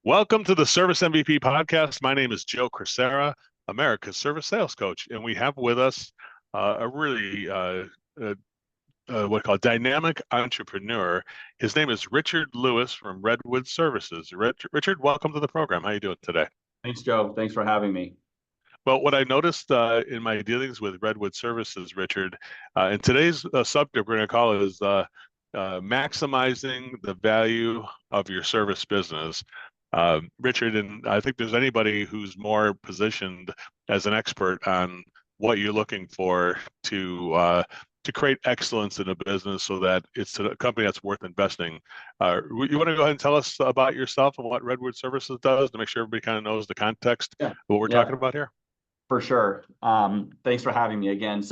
Welcome to the Service MVP podcast. My name is Joe Crisara, America's Service Sales Coach, and we have with us a really what we call dynamic entrepreneur. His name is Richard Lewis from Redwood Services. Richard, welcome to the program. How are you doing today? Thanks, Joe. Thanks for having me. Well, what I noticed in my dealings with Redwood Services, Richard, and today's subject we're going to call is maximizing the value of your service business. Richard, and I think there's anybody who's more positioned as an expert on what you're looking for to create excellence in a business so that it's a company that's worth investing. You want to go ahead and tell us about yourself and what Redwood Services does to make sure everybody kind of knows the context of what we're talking about here? For sure. Thanks for having me again.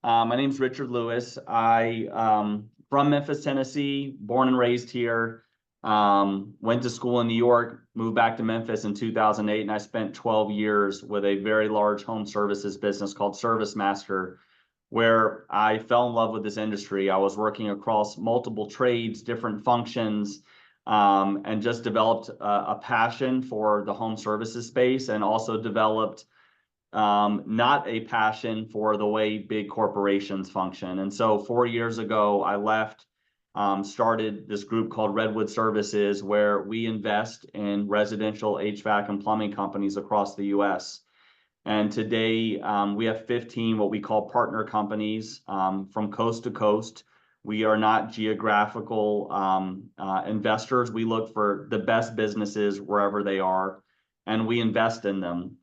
My name's Richard Lewis. From Memphis, Tennessee, born and raised here. Went to school in New York, moved back to Memphis in 2008, and I spent 12 years with a very large home services business called ServiceMaster, where I fell in love with this industry. I was working across multiple trades, different functions, and just developed a passion for the home services space, and also developed not a passion for the way big corporations function. And so 4 years ago, I left, started this group called Redwood Services, where we invest in residential HVAC and plumbing companies across the U.S. And today we have 15 what we call partner companies from coast to coast. We are not geographical investors. We look for the best businesses wherever they are, and we invest in them.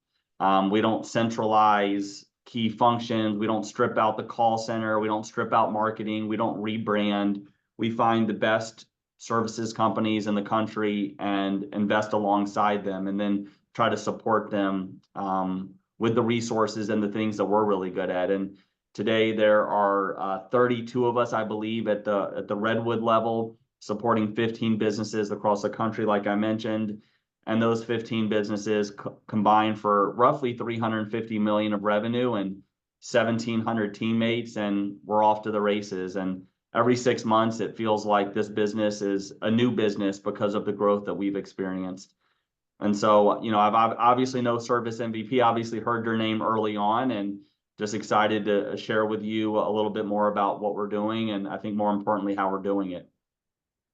We don't centralize key functions. We don't strip out the call center. We don't strip out marketing. We don't rebrand. We find the best services companies in the country and invest alongside them, and then try to support them with the resources and the things that we're really good at. And today there are 32 of us, I believe, at the Redwood level, supporting 15 businesses across the country, like I mentioned. And those 15 businesses combine for roughly 350 million of revenue and 1,700 teammates, and we're off to the races. And every 6 months, it feels like this business is a new business because of the growth that we've experienced. And so, I've obviously know Service MVP, obviously heard your name early on, and just excited to share with you a little bit more about what we're doing, and I think more importantly, how we're doing it.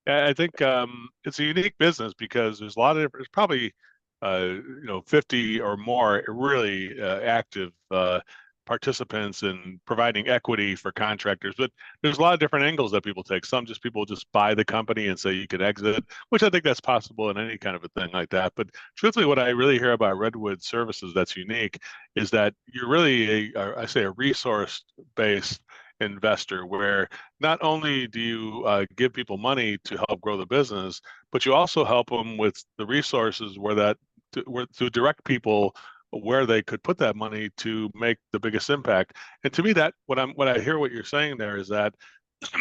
I think it's a unique business because there's there's probably 50 or more really active participants in providing equity for contractors, but there's a lot of different angles that people take. People just buy the company and say you can exit, which I think that's possible in any kind of a thing like that. But truthfully, what I really hear about Redwood Services that's unique is that you're really a resource-based investor, where not only do you give people money to help grow the business, but you also help them with the resources to direct people where they could put that money to make the biggest impact. And to me, what I hear what you're saying there is that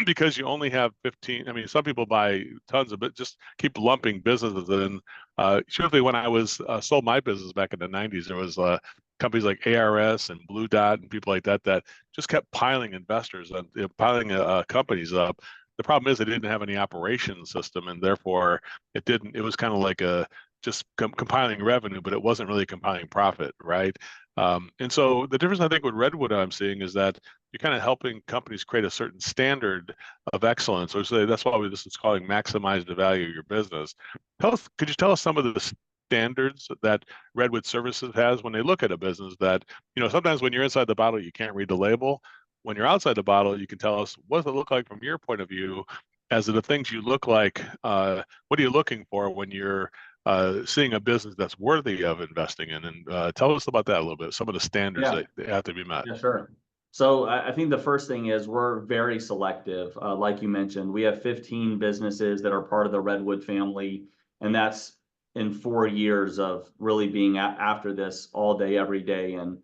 because you only have 15, I mean, some people buy tons of it, just keep lumping businesses in. Truthfully, when I sold my business back in the 90s, there was companies like ARS and Blue Dot and people like that just kept piling investors and piling companies up. The problem is they didn't have any operations system, and therefore it was kind of like just compiling revenue, but it wasn't really compiling profit, right? And so the difference I think with Redwood I'm seeing is that you're kind of helping companies create a certain standard of excellence. So that's why this is calling maximize the value of your business. Could you tell us some of the standards that Redwood Services has when they look at a business that, sometimes when you're inside the bottle, you can't read the label. When you're outside the bottle, you can tell us, what does it look like from your point of view? As to the things you look like, what are you looking for when you're seeing a business that's worthy of investing in? And tell us about that a little bit, some of the standards that have to be met. Yeah, sure. So I think the first thing is we're very selective. Like you mentioned, we have 15 businesses that are part of the Redwood family, and that's in 4 years of really being after this all day, every day. And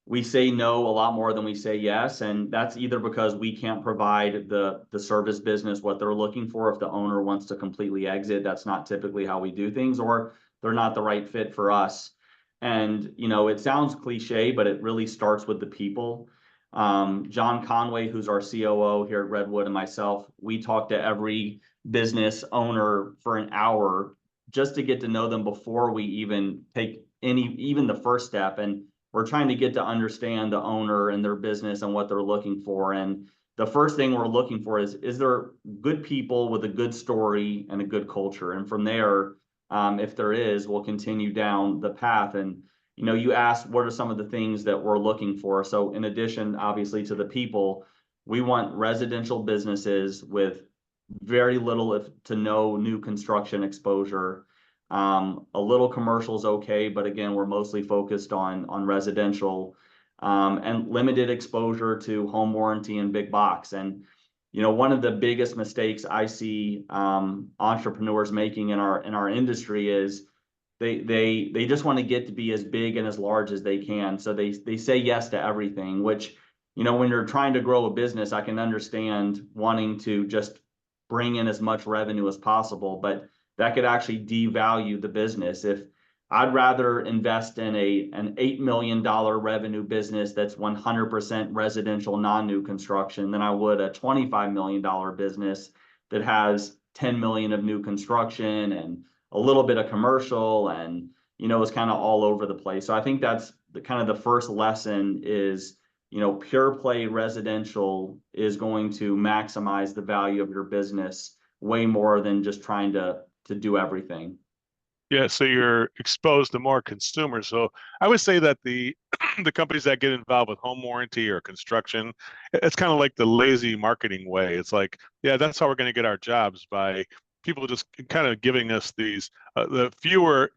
we say no a lot more than we say yes, and that's either because we can't provide the service business what they're looking for. If the owner wants to completely exit, that's not typically how we do things, or they're not the right fit for us. And it sounds cliche, but it really starts with the people. John Conway, who's our COO here at Redwood, and myself, we talk to every business owner for an hour just to get to know them before we even take even the first step. And we're trying to get to understand the owner and their business and what they're looking for. And the first thing we're looking for is there good people with a good story and a good culture? And from there, if there is, we'll continue down the path. And, you asked what are some of the things that we're looking for. So in addition, obviously, to the people, we want residential businesses with very little if to no new construction exposure. A little commercial is okay, but again, we're mostly focused on residential, and limited exposure to home warranty and big box. And one of the biggest mistakes I see entrepreneurs making in our industry is they just want to get to be as big and as large as they can. So they say yes to everything, which when you're trying to grow a business, I can understand wanting to just bring in as much revenue as possible, but that could actually devalue the business. If I'd rather invest in an $8 million revenue business that's 100% residential, non-new construction than I would a $25 million business that has 10 million of new construction and a little bit of commercial and, is kind of all over the place. So I think that's the first lesson is, pure play residential is going to maximize the value of your business way more than just trying to do everything. Yeah, so you're exposed to more consumers. So I would say that the the companies that get involved with home warranty or construction, it's kind of like the lazy marketing way. It's like, yeah, that's how we're going to get our jobs, by people just kind of giving us these the fewer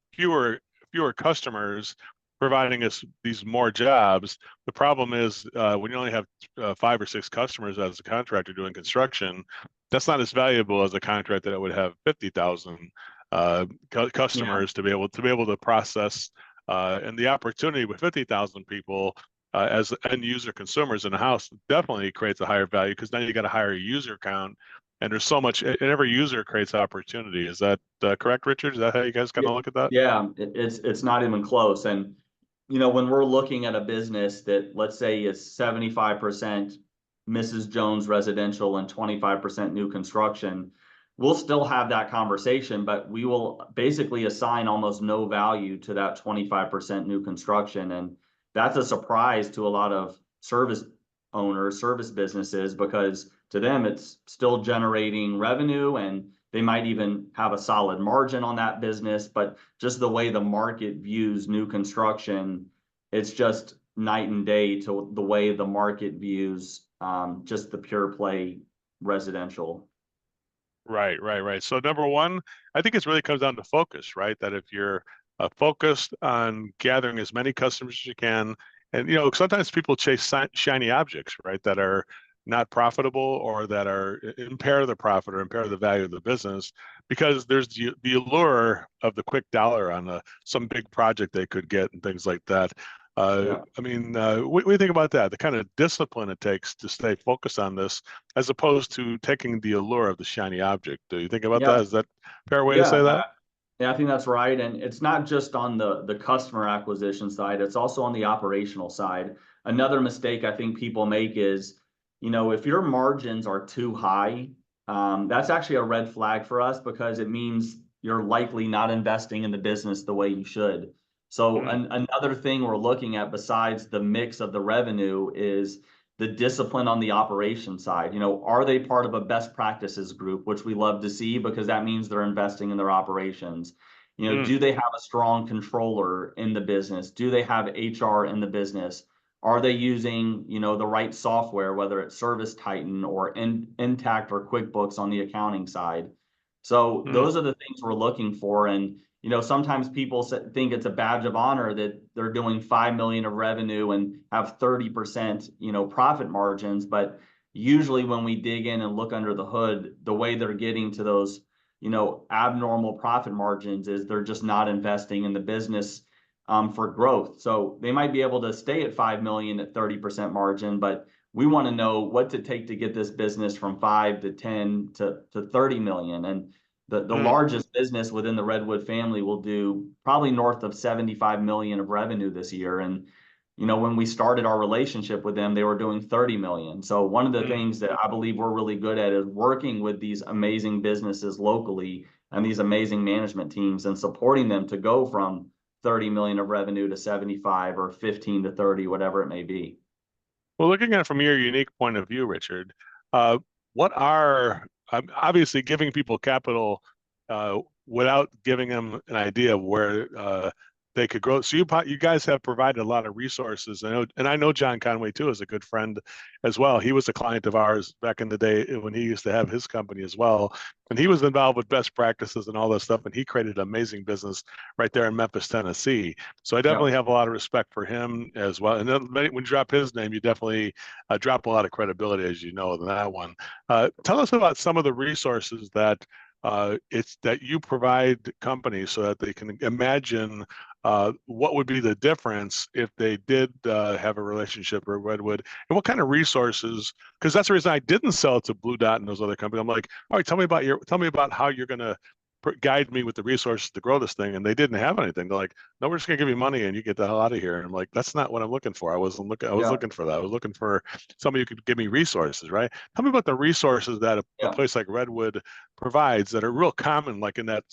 customers providing us these more jobs. The problem is when you only have 5 or 6 customers as a contractor doing construction, that's not as valuable as a contractor that would have 50,000 customers to be able to process, and the opportunity with 50,000 people as end user consumers in a house definitely creates a higher value, because then you got a higher user count, and there's so much, and every user creates opportunity. Is that correct, Richard? Is that how you guys kind of look at that? Yeah, it's not even close. And when we're looking at a business that, let's say, is 75% Mrs. Jones residential and 25% new construction, we'll still have that conversation, but we will basically assign almost no value to that 25% new construction. And that's a surprise to a lot of service owners, service businesses, because to them, it's still generating revenue and they might even have a solid margin on that business, but just the way the market views new construction, it's just night and day to the way the market views just the pure play residential. Right. So number one, I think it really comes down to focus, right? That if you're focused on gathering as many customers as you can, and sometimes people chase shiny objects, right, that are not profitable or that are impair the profit or impair the value of the business, because there's the allure of the quick dollar on some big project they could get and things like that. I mean, what do you think about that? The kind of discipline it takes to stay focused on this, as opposed to taking the allure of the shiny object. Do you think about that? Is that a fair way to say that? Yeah, I think that's right. And it's not just on the customer acquisition side, it's also on the operational side. Another mistake I think people make is, if your margins are too high, that's actually a red flag for us, because it means you're likely not investing in the business the way you should. So another thing we're looking at besides the mix of the revenue is the discipline on the operation side. Are they part of a best practices group, which we love to see, because that means they're investing in their operations. Do they have a strong controller in the business? Do they have HR in the business? Are they using, the right software, whether it's Service Titan or Intact or QuickBooks on the accounting side? So those are the things we're looking for. And sometimes people think it's a badge of honor that they're doing 5 million of revenue and have 30%, profit margins. But usually when we dig in and look under the hood, the way they're getting to those, abnormal profit margins is they're just not investing in the business for growth. So they might be able to stay at 5 million at 30% margin, but we want to know what's it take to get this business from 5 to 10 to 30 million. And the largest business within the Redwood family will do probably north of 75 million of revenue this year. And, when we started our relationship with them, they were doing 30 million. So one of the things that I believe we're really good at is working with these amazing businesses locally and these amazing management teams and supporting them to go from 30 million of revenue to 75 or 15 to 30, whatever it may be. Well, looking at it from your unique point of view, Richard, what are obviously giving people capital without giving them an idea of where they could grow. So you guys have provided a lot of resources. I know John Conway too is a good friend as well. He was a client of ours back in the day when he used to have his company as well, and he was involved with best practices and all this stuff. And he created an amazing business right there in Memphis, Tennessee. So I definitely have a lot of respect for him as well. And then when you drop his name, you definitely drop a lot of credibility, as you know, in that one. Tell us about some of the resources that it's that you provide companies so that they can imagine what would be the difference if they did have a relationship with Redwood, and what kind of resources, because that's the reason I didn't sell it to Blue Dot and those other companies. I'm like, all right, tell me about how you're going to guide me with the resources to grow this thing. And they didn't have anything. They're like, no, we're just gonna give you money and you get the hell out of here. And I'm like, that's not what I'm looking for. I was looking for that. I was looking for somebody who could give me resources, right? Tell me about the resources that a place like Redwood provides that are real common, like in that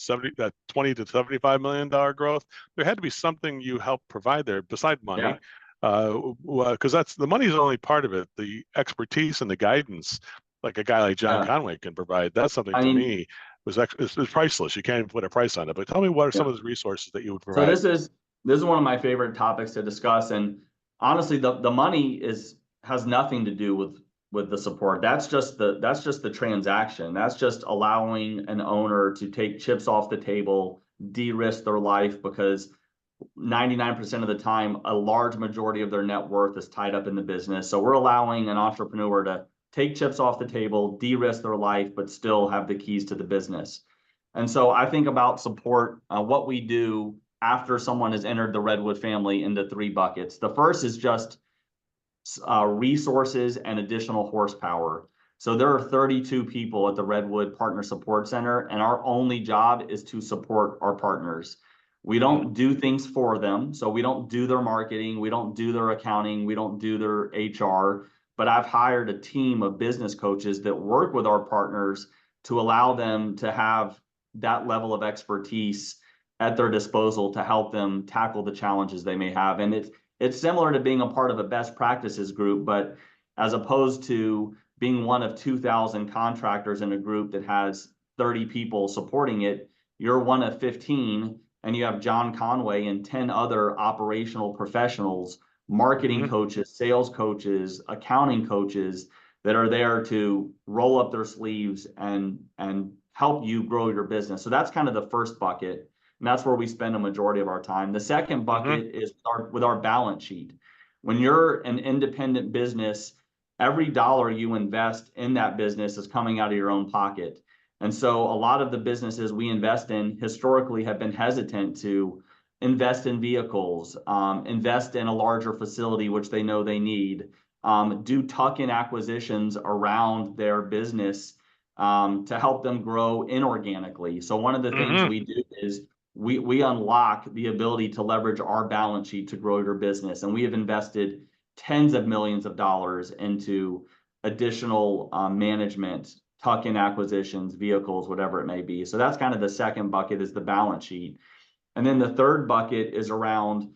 20 to $75 million growth. There had to be something you help provide there beside money. Because that's the money is only part of it. The expertise and the guidance, like a guy like John Conway can provide, that's something to me was priceless. You can't even put a price on it. But tell me, what are some of the resources that you would provide? So this is one of my favorite topics to discuss, and honestly, the money has nothing to do with the support. That's just the transaction. That's just allowing an owner to take chips off the table, de-risk their life, because 99% of the time, a large majority of their net worth is tied up in the business. So we're allowing an entrepreneur to take chips off the table, de-risk their life, but still have the keys to the business. And so I think about support, what we do after someone has entered the Redwood family, into three buckets. The first is just resources and additional horsepower. So there are 32 people at the Redwood Partner Support Center, and our only job is to support our partners. We don't do things for them. So we don't do their marketing. We don't do their accounting. We don't do their HR. But I've hired a team of business coaches that work with our partners to allow them to have that level of expertise at their disposal to help them tackle the challenges they may have. And it's similar to being a part of a best practices group, but as opposed to being one of 2,000 contractors in a group that has 30 people supporting it, you're one of 15, and you have John Conway and 10 other operational professionals, marketing coaches, sales coaches, accounting coaches that are there to roll up their sleeves and help you grow your business. So that's kind of the first bucket. And that's where we spend a majority of our time. The second bucket is with our balance sheet. When you're an independent business, every dollar you invest in that business is coming out of your own pocket. And so a lot of the businesses we invest in historically have been hesitant to invest in vehicles, invest in a larger facility, which they know they need, do tuck-in acquisitions around their business to help them grow inorganically. So one of the things we do is we unlock the ability to leverage our balance sheet to grow your business. And we have invested tens of millions of dollars into additional management, tuck-in acquisitions, vehicles, whatever it may be. So that's kind of the second bucket, is the balance sheet. And then the third bucket is around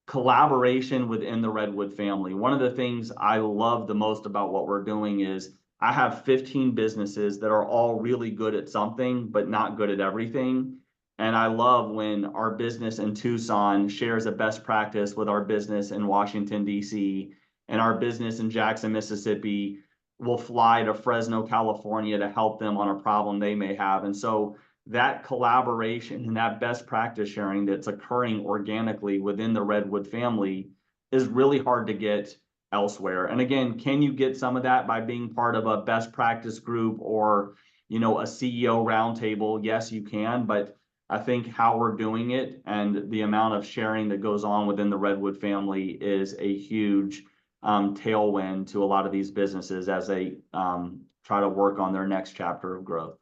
collaboration within the Redwood family. One of the things I love the most about what we're doing is I have 15 businesses that are all really good at something, but not good at everything. And I love when our business in Tucson shares a best practice with our business in Washington, D.C., and our business in Jackson, Mississippi will fly to Fresno, California to help them on a problem they may have. And so that collaboration and that best practice sharing that's occurring organically within the Redwood family is really hard to get elsewhere. And again, can you get some of that by being part of a best practice group or, a CEO roundtable? Yes, you can, but I think how we're doing it and the amount of sharing that goes on within the Redwood family is a huge tailwind to a lot of these businesses as they try to work on their next chapter of growth.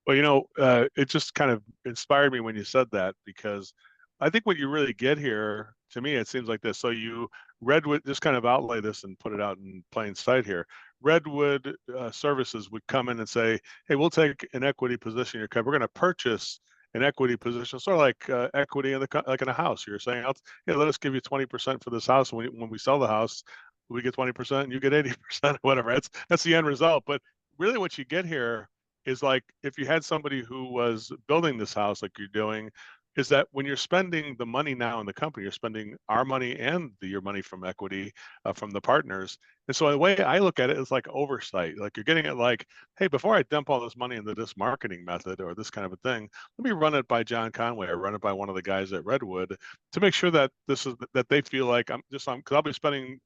Well, it just kind of inspired me when you said that, because I think what you really get here, to me, it seems like this. So you Redwood, just kind of outlay this and put it out in plain sight here. Redwood Services would come in and say, hey, we'll take an equity position in your company. We're going to purchase an equity position, sort of like equity in like in a house. You're saying, hey, let us give you 20% for this house. When we sell the house, we get 20% and you get 80% or whatever. That's the end result. But really what you get here is like if you had somebody who was building this house like you're doing, is that when you're spending the money now in the company, you're spending our money and your money from equity from the partners. And so the way I look at it is like oversight. Like you're getting it like, hey, before I dump all this money into this marketing method or this kind of a thing, let me run it by John Conway or run it by one of the guys at Redwood to make sure that that they feel like because I'll be spending,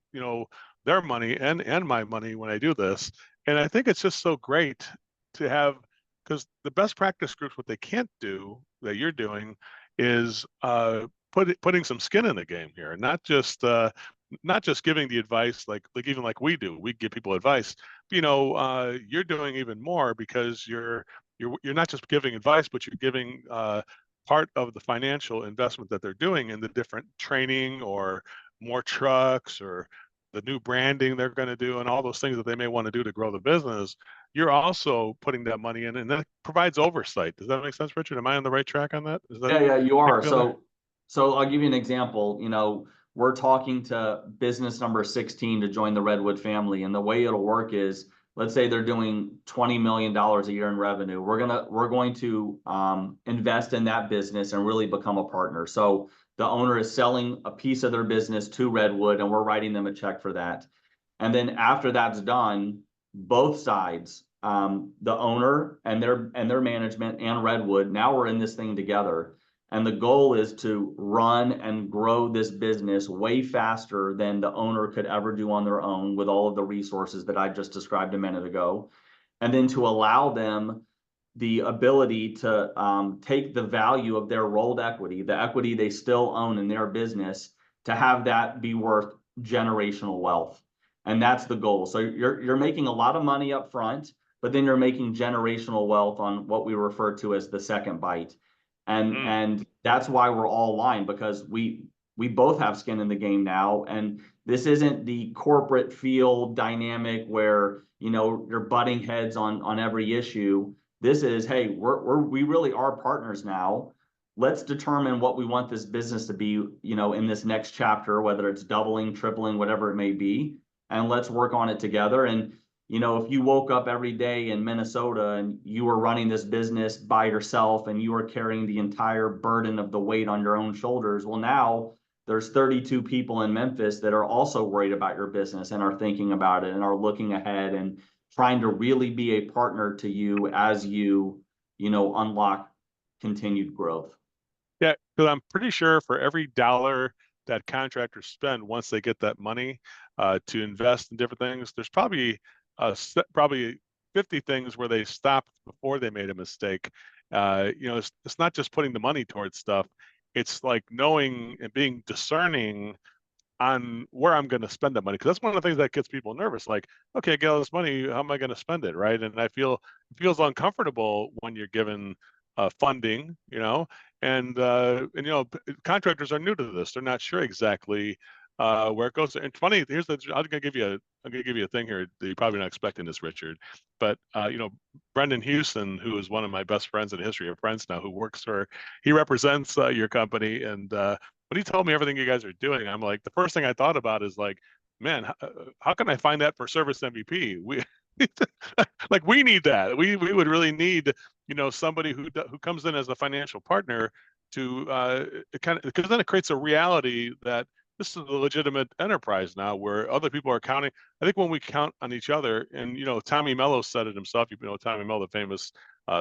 their money and my money when I do this. And I think it's just so great to have, because the best practice groups, what they can't do that you're doing is putting some skin in the game here, not just giving the advice like even like we do. We give people advice. You're doing even more because you're not just giving advice, but you're giving part of the financial investment that they're doing in the different training or more trucks or the new branding they're going to do and all those things that they may want to do to grow the business. You're also putting that money in, and that provides oversight. Does that make sense, Richard? Am I on the right track on that? Yeah, you are. So I'll give you an example. We're talking to business number 16 to join the Redwood family, and the way it'll work is, let's say they're doing $20 million a year in revenue. We're going to invest in that business and really become a partner. So the owner is selling a piece of their business to Redwood, and we're writing them a check for that. And then after that's done, both sides, the owner and their management and Redwood, now we're in this thing together. And the goal is to run and grow this business way faster than the owner could ever do on their own with all of the resources that I just described a minute ago. And then to allow them the ability to take the value of their rolled equity, the equity they still own in their business, to have that be worth generational wealth. And that's the goal. So you're making a lot of money up front, but then you're making generational wealth on what we refer to as the second bite. And that's why we're all aligned, because we both have skin in the game now. And this isn't the corporate field dynamic where you're butting heads on every issue. This is, hey, we really are partners now. Let's determine what we want this business to be, in this next chapter, whether it's doubling, tripling, whatever it may be, and let's work on it together. And if you woke up every day in Minnesota and you were running this business by yourself and you were carrying the entire burden of the weight on your own shoulders, well, now there's 32 people in Memphis that are also worried about your business and are thinking about it and are looking ahead and trying to really be a partner to you as you unlock continued growth. Yeah, because I'm pretty sure for every dollar that contractors spend once they get that money to invest in different things, there's probably 50 things where they stopped before they made a mistake. It's not just putting the money towards stuff. It's like knowing and being discerning on where I'm going to spend that money. Because that's one of the things that gets people nervous. Like, okay, I get all this money, how am I going to spend it, right? And it feels uncomfortable when you're given funding, and contractors are new to this. They're not sure exactly where it goes. And funny, I'm gonna give you a thing here that you're probably not expecting this, Richard. But Brendan Houston, who is one of my best friends in the history of friends now, he represents your company, and when he told me everything you guys are doing, I'm like, the first thing I thought about is like, man, how can I find that for service MVP? We like we need that. We would really need somebody who comes in as a financial partner to because then it creates a reality that this is a legitimate enterprise now where other people are counting. I think when we count on each other, and Tommy Mello said it himself. Tommy Mello, the famous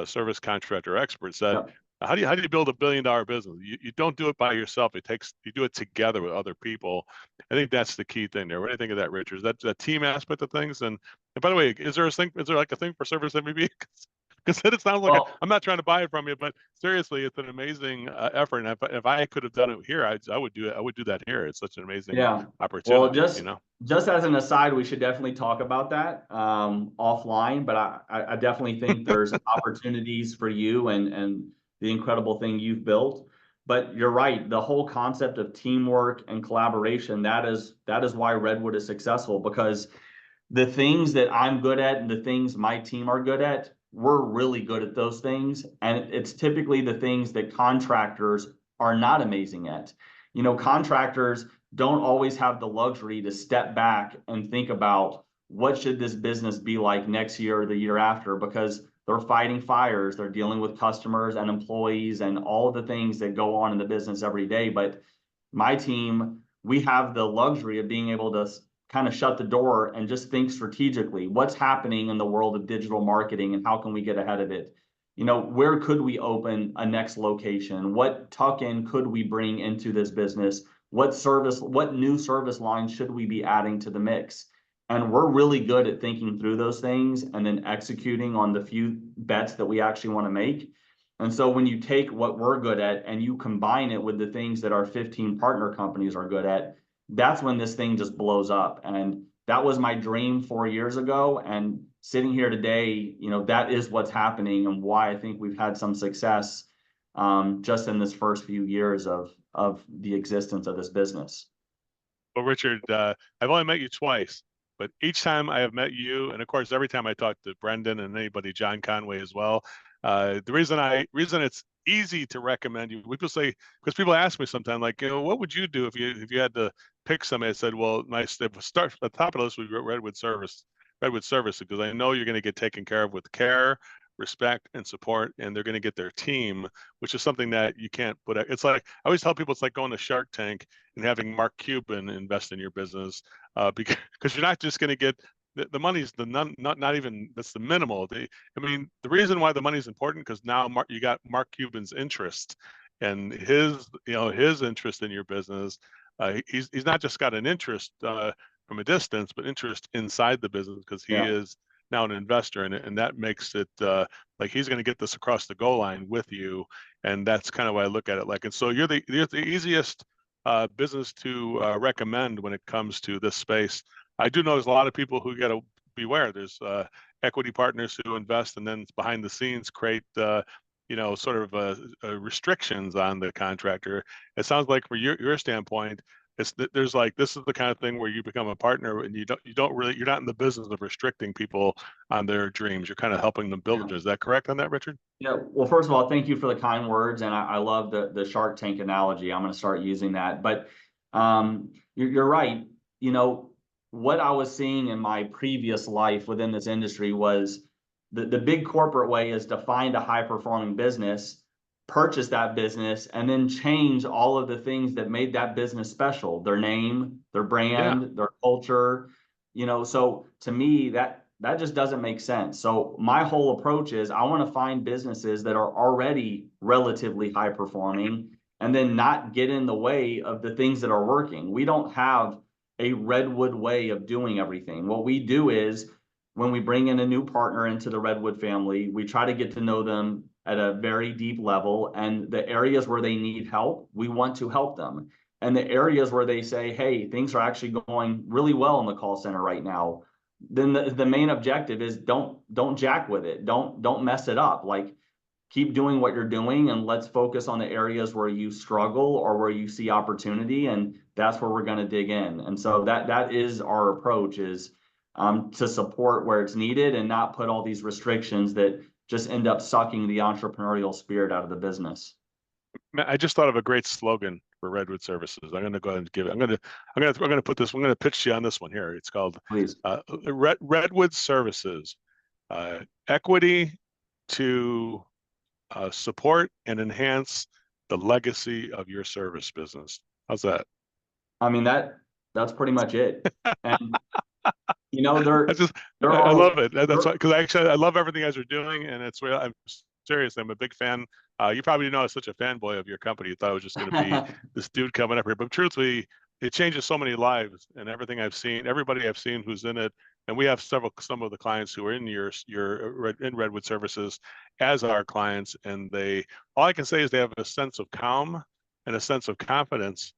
service contractor expert, said, Yeah. How do you build $1 billion business? You don't do it by yourself. You do it together with other people. I think that's the key thing there. What do you think of that, Richard? Is that the team aspect of things? And by the way, is there like a thing for service MVP? Because then it sounds like I'm not trying to buy it from you, but seriously, it's an amazing effort. And if I could have done it here, I would do it. I would do that here. It's such an amazing opportunity. Well, just as an aside, we should definitely talk about that offline. But I definitely think there's opportunities for you and the incredible thing you've built. But you're right, the whole concept of teamwork and collaboration, that is why Redwood is successful, because the things that I'm good at and the things my team are good at, we're really good at those things. And it's typically the things that contractors are not amazing at. You know, contractors don't always have the luxury to step back and think about what should this business be like next year or the year after, because they're fighting fires, they're dealing with customers and employees and all of the things that go on in the business every day. But my team, we have the luxury of being able to kind of shut the door and just think strategically. What's happening in the world of digital marketing and how can we get ahead of it? You know, where could we open a next location? What tuck-in could we bring into this business? What new service lines should we be adding to the mix? And we're really good at thinking through those things and then executing on the few bets that we actually want to make. And so when you take what we're good at and you combine it with the things that our 15 partner companies are good at, that's when this thing just blows up. And that was my dream 4 years ago. And sitting here today, you know, that is what's happening and why I think we've had some success just in this first few years of the existence of this business. Well, Richard, I've only met you twice, but each time I have met you, and of course, every time I talk to Brendan and anybody, John Conway as well, the reason it's easy to recommend you, people say, because people ask me sometimes, like, you know, what would you do if you had to pick somebody? I said, well, start at the top of the list with Redwood Service, because I know you're going to get taken care of with care, respect, and support, and they're going to get their team, which is something that you can't put. It's like I always tell people, it's like going to Shark Tank and having Mark Cuban invest in your business, because you're not just going to get the money's not even, that's the minimal. I mean, the reason why the money's important, because now you got Mark Cuban's interest and his interest in your business. He's not just got an interest from a distance, but interest inside the business, because he is now an investor in it, and that makes it like he's going to get this across the goal line with you, and that's kind of why I look at it like. And so you're the easiest business to recommend when it comes to this space. I do know there's a lot of people who got to beware. There's equity partners who invest and then behind the scenes create sort of restrictions on the contractor. It sounds like for your standpoint, there's like, this is the kind of thing where you become a partner and you're not in the business of restricting people on their dreams. You're kind of helping them build it. Is that correct on that, Richard? Yeah. Well, first of all, thank you for the kind words, and I love the Shark Tank analogy. I'm going to start using that. But you're right. You know, what I was seeing in my previous life within this industry was the big corporate way is to find a high performing business, purchase that business, and then change all of the things that made that business special, their name, their brand, their culture. You know, so to me, that just doesn't make sense. So my whole approach is I want to find businesses that are already relatively high performing and then not get in the way of the things that are working. We don't have a Redwood way of doing everything. What we do is when we bring in a new partner into the Redwood family, we try to get to know them at a very deep level, and the areas where they need help, we want to help them. And the areas where they say, hey, things are actually going really well in the call center right now, then the main objective is don't jack with it. Don't mess it up. Like, keep doing what you're doing and let's focus on the areas where you struggle or where you see opportunity, and that's where we're going to dig in. And so that is our approach, is to support where it's needed and not put all these restrictions that just end up sucking the entrepreneurial spirit out of the business. I just thought of a great slogan for Redwood Services. I'm going to go ahead and give it. I'm going to put this. I'm going to pitch you on this one here. It's called Redwood Services, equity to support and enhance the legacy of your service business. How's that? I mean, that's pretty much it. And you know, I love it. That's why, because actually I love everything you guys are doing, and it's real. I'm serious. I'm a big fan. You probably know I was such a fanboy of your company. You thought I was just going to be this dude coming up here, but truthfully, it changes so many lives. And everything I've seen, everybody I've seen who's in it, and we have some of the clients who are in in Redwood Services as our clients, and all I can say is they have a sense of calm and a sense of confidence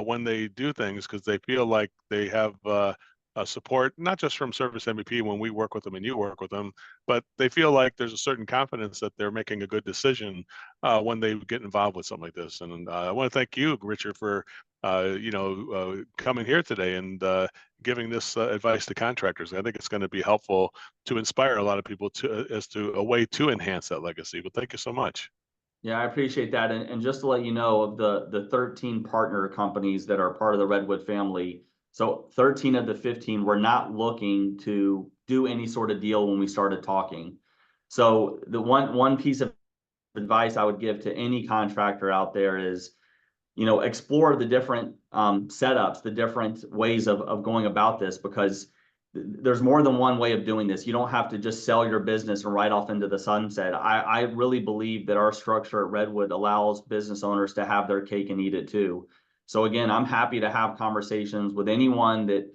when they do things, because they feel like they have support, not just from Service MVP when we work with them and you work with them, but they feel like there's a certain confidence that they're making a good decision when they get involved with something like this. And I want to thank you, Richard, for coming here today and giving this advice to contractors. I think it's going to be helpful to inspire a lot of people as to a way to enhance that legacy. But thank you so much. Yeah, I appreciate that. And just to let you know, of the 13 partner companies that are part of the Redwood family, so 13 of the 15 were not looking to do any sort of deal when we started talking. So the one piece of advice I would give to any contractor out there is, explore the different setups, the different ways of going about this, because there's more than one way of doing this. You don't have to just sell your business and ride off into the sunset. I really believe that our structure at Redwood allows business owners to have their cake and eat it too. So again, I'm happy to have conversations with anyone that,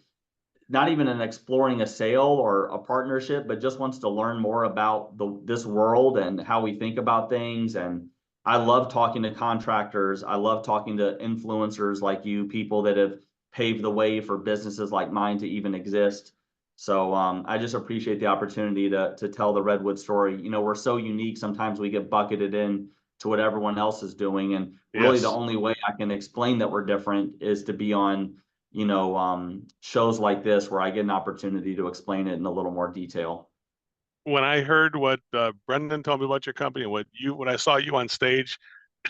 not even in exploring a sale or a partnership, but just wants to learn more about this world and how we think about things. And I love talking to contractors. I love talking to influencers like you, people that have paved the way for businesses like mine to even exist. So I just appreciate the opportunity to tell the Redwood story. We're so unique. Sometimes we get bucketed in to what everyone else is doing. And really the Yes. only way I can explain that we're different is to be on shows like this where I get an opportunity to explain it in a little more detail. When I heard what Brendan told me about your company, when I saw you on stage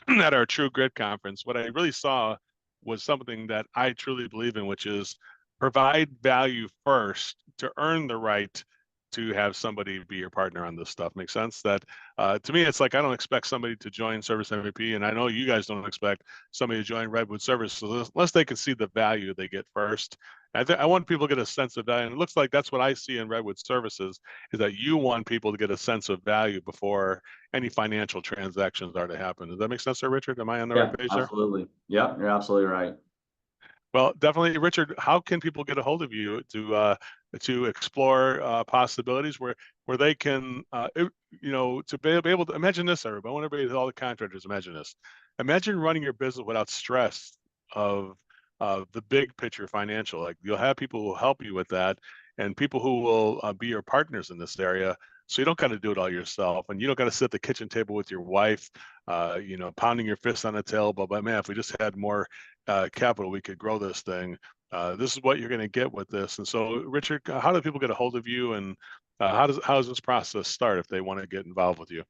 at our True Grit conference, what I really saw was something that I truly believe in, which is provide value first to earn the right to have somebody be your partner on this stuff. Makes sense? That to me, it's like I don't expect somebody to join Service MVP, and I know you guys don't expect somebody to join Redwood Services unless they can see the value they get first. I want people to get a sense of value, and it looks like that's what I see in Redwood Services is that you want people to get a sense of value before any financial transactions are to happen. Does that make sense, sir, Richard? Am I on the right Yeah, page there? absolutely. Yeah, you're absolutely right. Well, definitely, Richard. How can people get a hold of you to explore possibilities where they can to be able to imagine this, everybody. I want everybody, all the contractors, imagine this. Imagine running your business without stress of the big picture financial. Like you'll have people who will help you with that, and people who will be your partners in this area. So you don't got to do it all yourself, and you don't got to sit at the kitchen table with your wife, pounding your fist on the table. But man, if we just had more capital, we could grow this thing. This is what you're going to get with this. And so, Richard, how do people get a hold of you, and how does this process start if they want to get involved with you?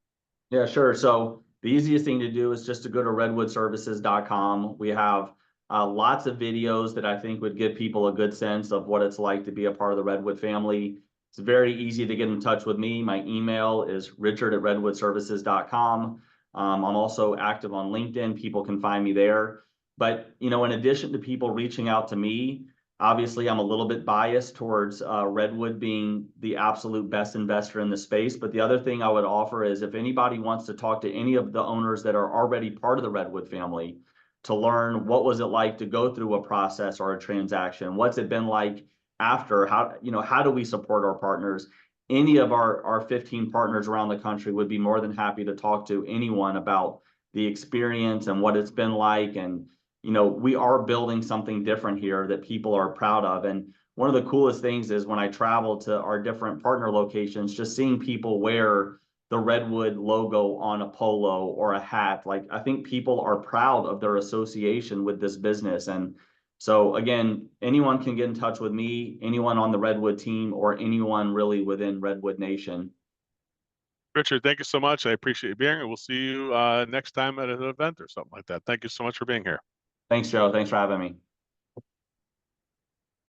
Yeah, sure. So the easiest thing to do is just to go to redwoodservices.com. We have lots of videos that I think would give people a good sense of what it's like to be a part of the Redwood family. It's very easy to get in touch with me. My email is richard@redwoodservices.com. I'm also active on LinkedIn. People can find me there. But, in addition to people reaching out to me, obviously, I'm a little bit biased towards Redwood being the absolute best investor in the space. But the other thing I would offer is if anybody wants to talk to any of the owners that are already part of the Redwood family to learn what was it like to go through a process or a transaction, what's it been like after, how do we support our partners? Any of our 15 partners around the country would be more than happy to talk to anyone about the experience and what it's been like. And we are building something different here that people are proud of. And one of the coolest things is when I travel to our different partner locations, just seeing people wear the Redwood logo on a polo or a hat. Like, I think people are proud of their association with this business. And so again, anyone can get in touch with me, anyone on the Redwood team, or anyone really within Redwood Nation. Richard, thank you so much. I appreciate you being here. We'll see you next time at an event or something like that. Thank you so much for being here. Thanks, Joe. Thanks for having me.